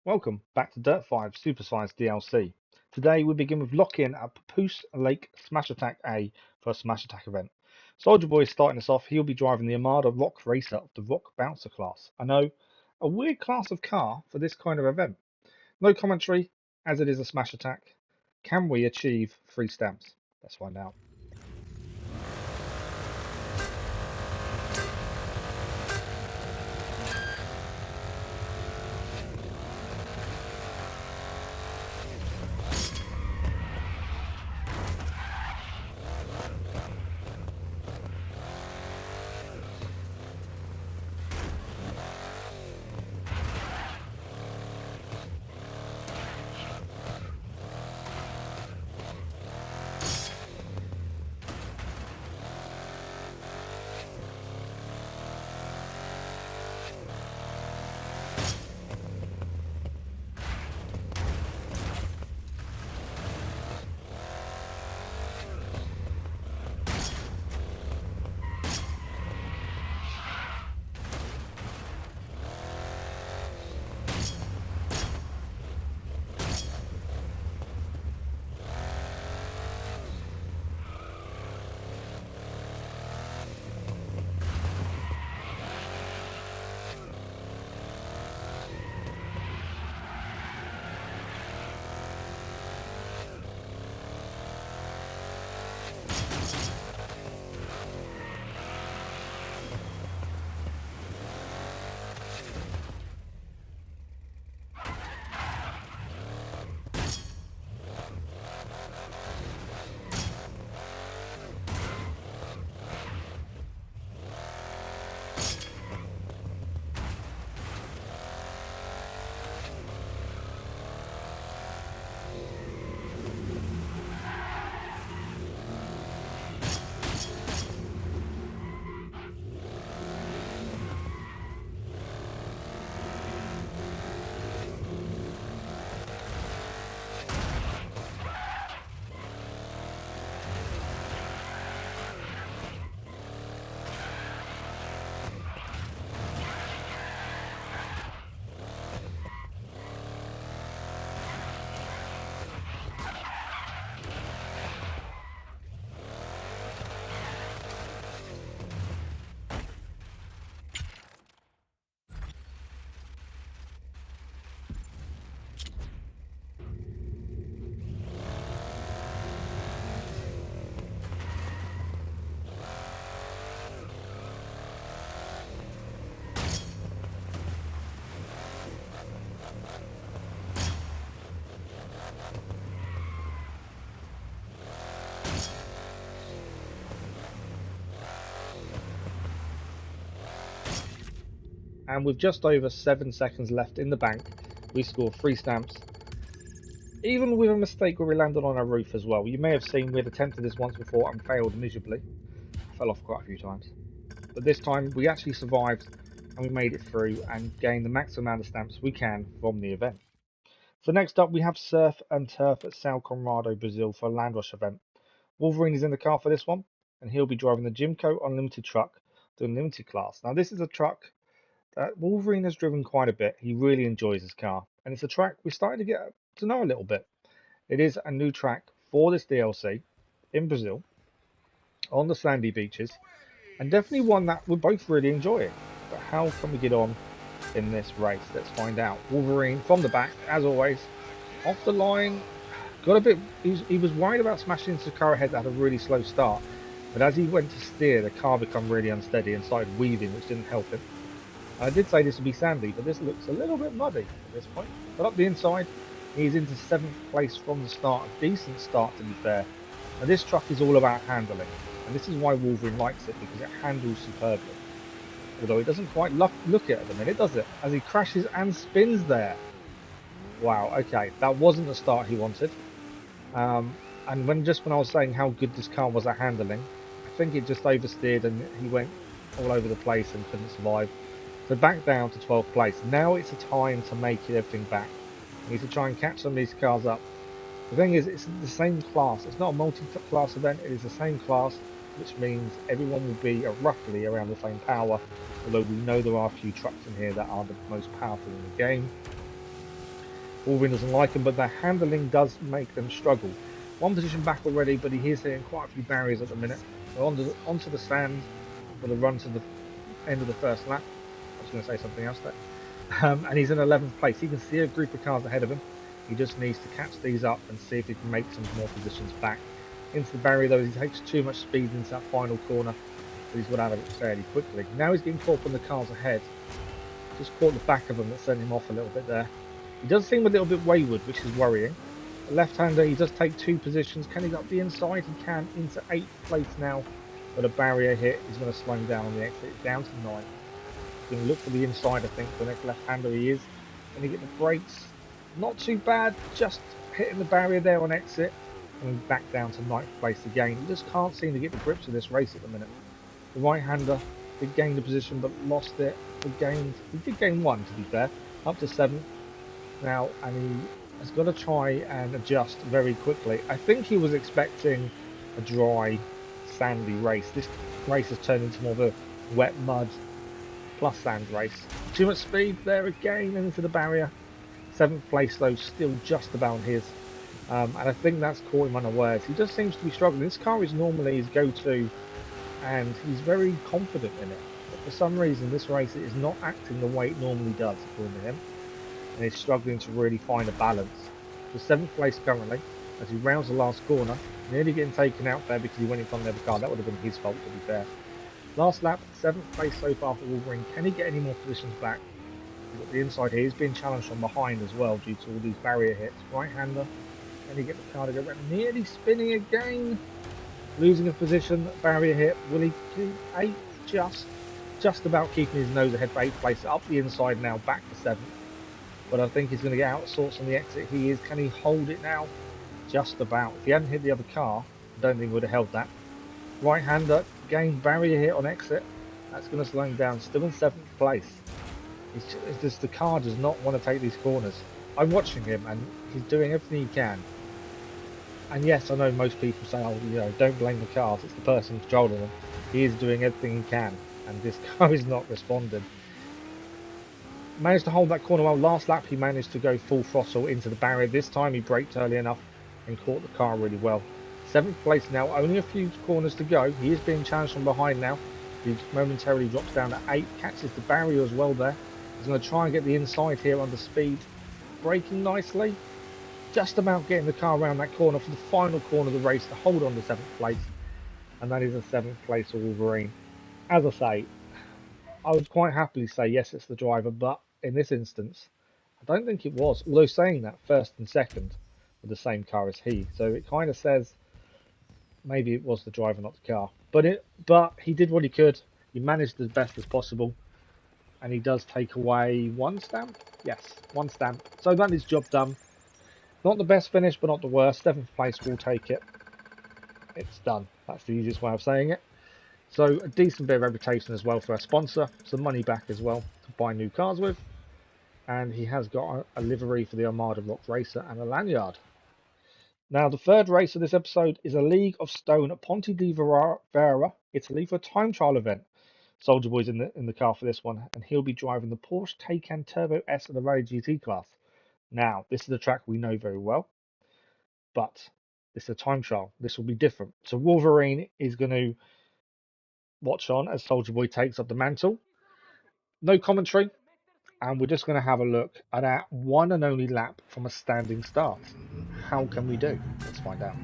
Welcome back to Dirt 5 SuperSize DLC. Today we begin with lock-in at Papoose Lake Smash Attack A for a Smash Attack event. Soldierboy is starting us off. He'll be driving the Armada Rock Racer of the Rock Bouncer class. I know, a weird class of car for this kind of event. No commentary, as it is a Smash Attack. Can we achieve 3 stamps? Let's find out. And with just over 7 seconds left in the bank, we score 3 stamps. Even with a mistake where we landed on our roof as well. You may have seen we had attempted this once before and failed miserably. Fell off quite a few times. But this time we actually survived and we made it through and gained the maximum amount of stamps we can from the event. So next up we have Surf and Turf at Sao Conrado, Brazil for a Land Rush event. Wolverine is in the car for this one and he'll be driving the Jimco Unlimited Truck, the Unlimited class. Now this is a truck that Wolverine has driven quite a bit. He really enjoys his car and it's a track we're starting to get to know a little bit. It is a new track for this DLC in Brazil on the sandy beaches and definitely one that we're both really enjoying. But how can we get on in this race? Let's find out. Wolverine from the back, as always, off the line. Got a bit. He was worried about smashing into the car ahead that had a really slow start, but as he went to steer, the car became really unsteady and started weaving, which didn't help him. I did say this would be sandy, but this looks a little bit muddy at this point. But up the inside, he's into 7th place from the start. A decent start, to be fair. Now this truck is all about handling, and this is why Wolverine likes it, because it handles superbly. Although it doesn't quite look it at the minute, does it? As he crashes and spins there. Wow, okay, that wasn't the start he wanted. And when I was saying how good this car was at handling, I think it just oversteered and he went all over the place and couldn't survive. So back down to 12th place. Now it's a time to make everything back. We need to try and catch some of these cars up. The thing is, it's the same class. It's not a multi-class event. It is the same class, which means everyone will be roughly around the same power. Although we know there are a few trucks in here that are the most powerful in the game. Wolverine doesn't like them, but their handling does make them struggle. One position back already, but he is hitting quite a few barriers at the minute. So onto the stand for the run to the end of the first lap. I was going to say something else there. And he's in 11th place. He can see a group of cars ahead of him. He just needs to catch these up and see if he can make some more positions back. Into the barrier though, he takes too much speed into that final corner, but he's got out of it fairly quickly. Now he's getting caught from the cars ahead. Just caught the back of them that sent him off a little bit there. He does seem a little bit wayward, which is worrying. The left-hander, he does take 2 positions. Can he get up the inside? He can, into 8th place now. But a barrier hit is going to slow him down on the exit, down to 9. He's going to look for the inside, I think, for the next left-hander he is. Can he get the brakes? Not too bad, just hitting the barrier there on exit. And back down to 9th place again. He just can't seem to get the grips of this race at the minute. The right-hander did gain the position, but lost it. He did gain 1, to be fair, up to 7th now, and he has got to try and adjust very quickly. I think he was expecting a dry, sandy race. This race has turned into more of a wet mud plus sand race. Too much speed there again into the barrier. 7th place though, still just about his. And I think that's caught him unawares. He just seems to be struggling. This car is normally his go-to, and he's very confident in it. But for some reason, this race is not acting the way it normally does, according to him. And he's struggling to really find a balance. So 7th place currently, as he rounds the last corner, nearly getting taken out there because he went in front of the other car. That would have been his fault, to be fair. Last lap, 7th place so far for Wolverine. Can he get any more positions back? He's got the inside here. He's being challenged from behind as well due to all these barrier hits. Right-hander. Can he get the car to go back? Nearly spinning again. Losing a position. Barrier hit. Will he keep 8th? Just about keeping his nose ahead for 8th place. Up the inside now. Back to 7th. But I think he's going to get out of sorts on the exit. He is. Can he hold it now? Just about. If he hadn't hit the other car, I don't think he would have held that. Right-hander. Gained barrier hit on exit. That's going to slow him down. Still in 7th place. It's just the car does not want to take these corners. I'm watching him and he's doing everything he can. And yes, I know most people say, oh, you know, don't blame the cars, it's the person controlling them. He is doing everything he can, and this car is not responding. Managed to hold that corner well. Last lap he managed to go full throttle into the barrier. This time he braked early enough and caught the car really well. 7th place now, only a few corners to go. He is being challenged from behind now. He momentarily drops down to 8, catches the barrier as well there. He's going to try and get the inside here under speed. Braking nicely. Just about getting the car around that corner for the final corner of the race to hold on to 7th place. And that is a 7th place for Wolverine. As I say, I would quite happily say yes, it's the driver, but in this instance, I don't think it was. Although saying that, 1st and 2nd were the same car as he. So it kind of says maybe it was the driver, not the car. But he did what he could. He managed as best as possible. And he does take away 1 stamp. Yes, 1 stamp. So that is job done. Not the best finish, but not the worst. 7th place, we'll take it. It's done. That's the easiest way of saying it. So a decent bit of reputation as well for our sponsor. Some money back as well to buy new cars with. And he has got a livery for the Armada Rock Racer and a lanyard. Now the 3rd race of this episode is a League of Stone at Ponti Di Vara, Italy for a time trial event. Soldierboy's in the car for this one, and he'll be driving the Porsche Taycan Turbo S in the Rally GT class. Now, this is a track we know very well, but this is a time trial. This will be different. So Wolverine is going to watch on as Soldierboy takes up the mantle. No commentary, and we're just going to have a look at our one and only lap from a standing start. How can we do? Let's find out.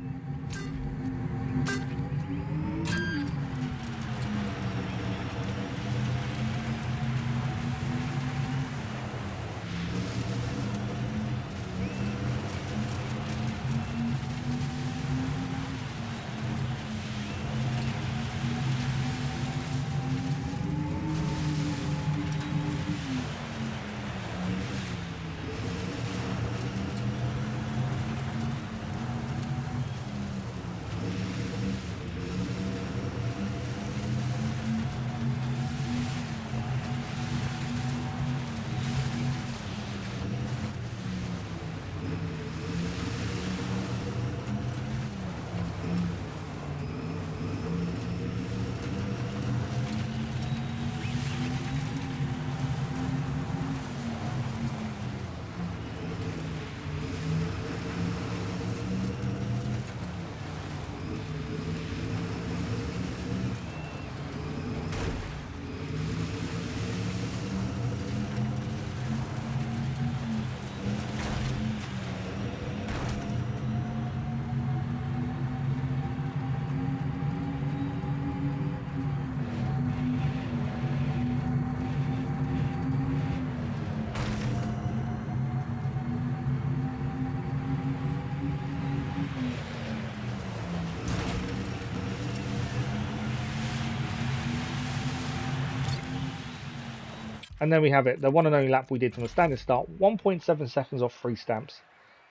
And then we have it, the one and only lap we did from the standing start, 1.7 seconds off 3 stamps.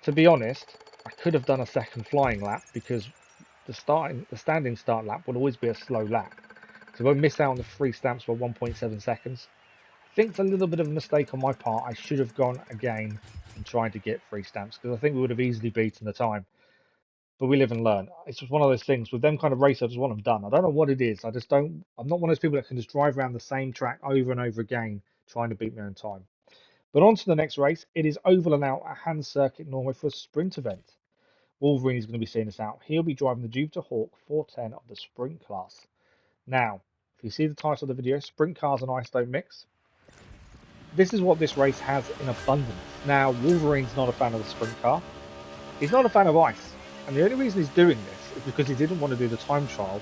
To be honest, I could have done a second flying lap because the standing start lap would always be a slow lap. So if I miss out on the 3 stamps for 1.7 seconds, I think it's a little bit of a mistake on my part. I should have gone again and tried to get 3 stamps because I think we would have easily beaten the time. But we live and learn. It's just one of those things with them kind of races. I just want them done. I don't know what it is. I just don't. I'm not one of those people that can just drive around the same track over and over again trying to beat my own time. But on to the next race. It is oval and out at Hans Circuit, Norway for a sprint event. Wolverine is going to be seeing us out. He'll be driving the Jupiter Hawk 410 of the sprint class. Now, if you see the title of the video, Sprint Cars and Ice Don't Mix, this is what this race has in abundance. Now, Wolverine's not a fan of the sprint car. He's not a fan of ice. And the only reason he's doing this is because he didn't want to do the time trial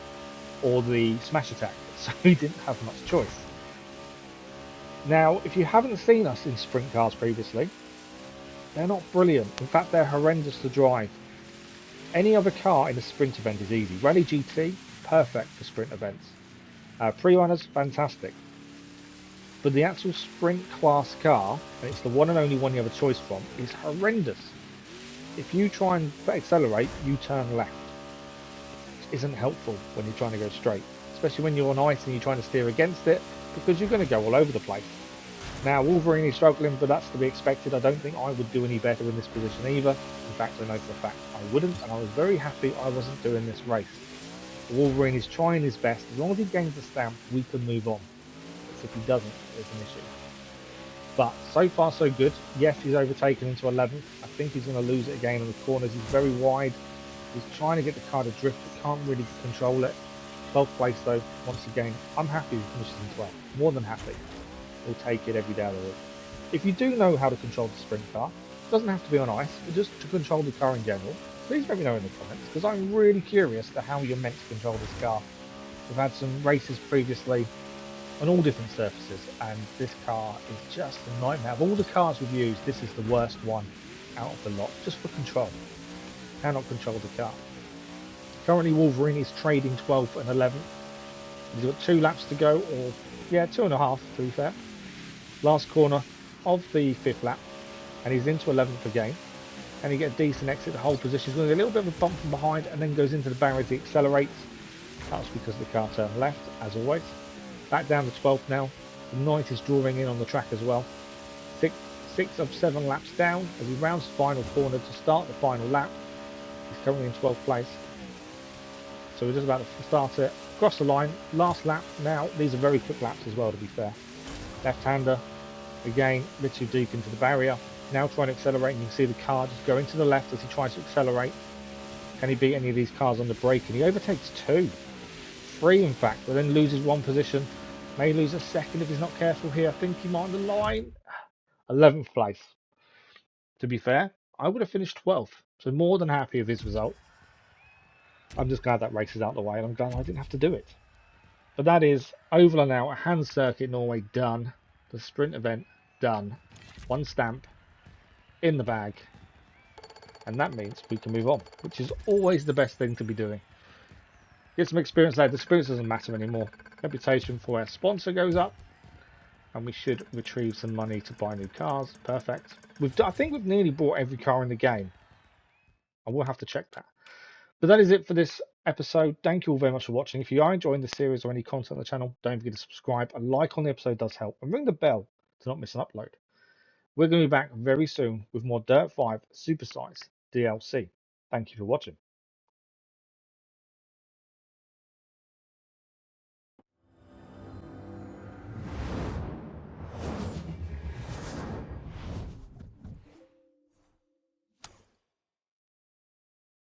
or the smash attack. So he didn't have much choice. Now, if you haven't seen us in sprint cars previously, they're not brilliant. In fact, they're horrendous to drive. Any other car in a sprint event is easy. Rally GT, perfect for sprint events. Pre-runners, fantastic. But the actual sprint class car, and it's the one and only one you have a choice from, is horrendous. If you try and accelerate, you turn left. Which isn't helpful when you're trying to go straight, especially when you're on ice and you're trying to steer against it, because you're going to go all over the place. Now, Wolverine is struggling, but that's to be expected. I don't think I would do any better in this position either. In fact, I know for a fact I wouldn't, and I was very happy I wasn't doing this race. Wolverine is trying his best. As long as he gains the stamp, we can move on. But if he doesn't, there's an issue. But so far so good. Yes, he's overtaken into 11th. I think he's going to lose it again in the corners. He's very wide. He's trying to get the car to drift, but can't really control it. 12th place though, once again. I'm happy he finishes in 12th. More than happy. We'll take it every day of the week. If you do know how to control the sprint car, it doesn't have to be on ice, but just to control the car in general, please let me know in the comments, because I'm really curious to how you're meant to control this car. We've had some races previously on all different surfaces, and this car is just a nightmare. Of all the cars we've used, this is the worst one out of the lot, just for control. Cannot control the car. Currently Wolverine is trading 12th and 11th. He's got 2 laps to go, or yeah, 2.5 to be fair. Last corner of the 5th lap, and he's into 11th again. And he gets a decent exit, the whole position. He's going to get a little bit of a bump from behind, and then goes into the barrier as he accelerates. That's because the car turned left, as always. Back down to 12th now. The 9th is drawing in on the track as well. 6 of 7 laps down as he rounds the final corner to start the final lap. He's currently in 12th place. So we're just about to start it. Across the line, last lap now. These are very quick laps as well, to be fair. Left-hander, again, a bit too deep into the barrier. Now trying to accelerate, and you can see the car just going to the left as he tries to accelerate. Can he beat any of these cars on the brake? And he overtakes 2. 3 in fact, but then loses 1 position. May lose a second if he's not careful here. I think he might on the line. 11th place. To be fair, I would have finished 12th. So more than happy with his result. I'm just glad that race is out of the way, and I'm glad I didn't have to do it. But that is oval and out, Hans Circuit Norway done. The sprint event done. 1 stamp in the bag. And that means we can move on, which is always the best thing to be doing. Get some experience later. The experience doesn't matter anymore. Reputation for our sponsor goes up, and we should retrieve some money to buy new cars. Perfect. I think we've nearly bought every car in the game. I will have to check that. But that is it for this episode. Thank you all very much for watching. If you are enjoying the series or any content on the channel, don't forget to subscribe. A like on the episode does help, and ring the bell to not miss an upload. We're going to be back very soon with more Dirt 5 Supersize DLC. Thank you for watching.